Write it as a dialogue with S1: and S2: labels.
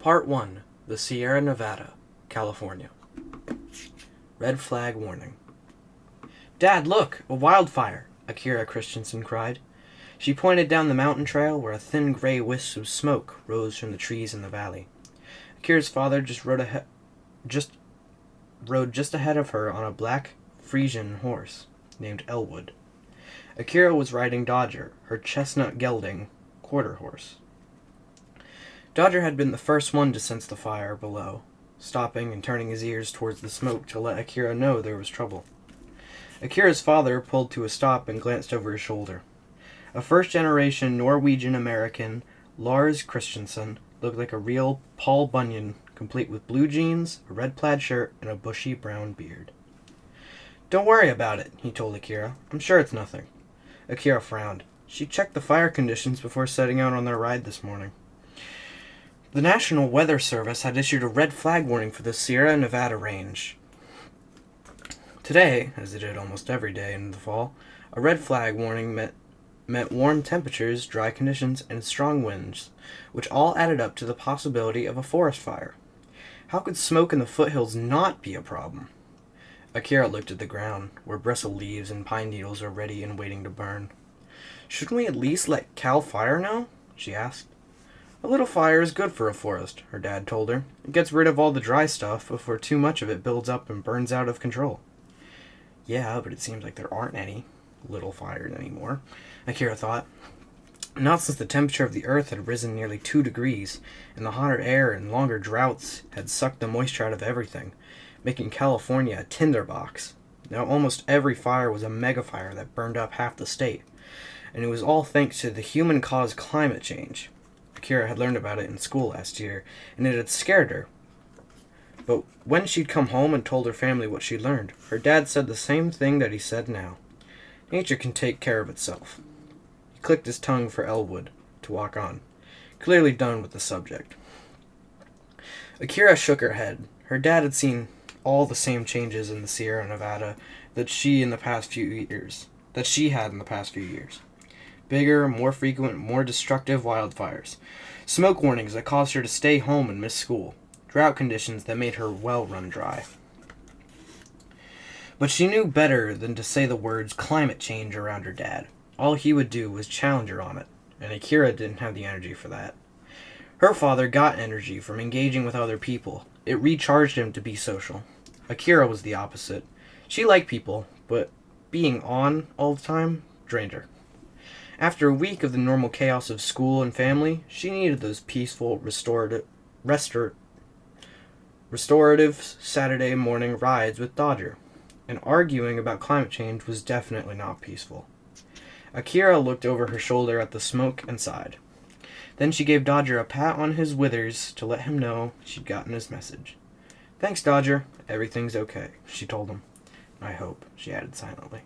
S1: Part 1. The Sierra Nevada, California. Red flag warning. "Dad, look! A wildfire!" Akira Christensen cried. She pointed down the mountain trail where a thin gray wisp of smoke rose from the trees in the valley. Akira's father rode just ahead of her on a black Frisian horse named Elwood. Akira was riding Dodger, her chestnut gelding quarter horse. Dodger had been the first one to sense the fire below, stopping and turning his ears towards the smoke to let Akira know there was trouble. Akira's father pulled to a stop and glanced over his shoulder. A first-generation Norwegian-American, Lars Christensen, looked like a real Paul Bunyan, complete with blue jeans, a red plaid shirt, and a bushy brown beard. "Don't worry about it," he told Akira. "I'm sure it's nothing." Akira frowned. She checked the fire conditions before setting out on their ride this morning. The National Weather Service had issued a red flag warning for the Sierra Nevada range. Today, as it did almost every day in the fall, a red flag warning meant warm temperatures, dry conditions, and strong winds, which all added up to the possibility of a forest fire. How could smoke in the foothills not be a problem? Akira looked at the ground, where bristle leaves and pine needles were ready and waiting to burn. "Shouldn't we at least let Cal Fire know?" she asked. "A little fire is good for a forest," her dad told her. "It gets rid of all the dry stuff before too much of it builds up and burns out of control." "Yeah, but it seems like there aren't any little fires anymore," Akira thought. Not since the temperature of the earth had risen nearly 2 degrees, and the hotter air and longer droughts had sucked the moisture out of everything, making California a tinderbox. Now almost every fire was a megafire that burned up half the state, and it was all thanks to the human-caused climate change. Akira had learned about it in school last year, and it had scared her. But when she'd come home and told her family what she'd learned, her dad said the same thing that he said now. Nature can take care of itself. He clicked his tongue for Elwood to walk on, clearly done with the subject. Akira shook her head. Her dad had seen all the same changes in the Sierra Nevada that she had in the past few years. Bigger, more frequent, more destructive wildfires. Smoke warnings that caused her to stay home and miss school. Drought conditions that made her well run dry. But she knew better than to say the words climate change around her dad. All he would do was challenge her on it, and Akira didn't have the energy for that. Her father got energy from engaging with other people. It recharged him to be social. Akira was the opposite. She liked people, but being on all the time drained her. After a week of the normal chaos of school and family, she needed those peaceful, restorative Saturday morning rides with Dodger. And arguing about climate change was definitely not peaceful. Akira looked over her shoulder at the smoke and sighed. Then she gave Dodger a pat on his withers to let him know she'd gotten his message. "Thanks, Dodger. Everything's okay," she told him. "I hope," she added silently.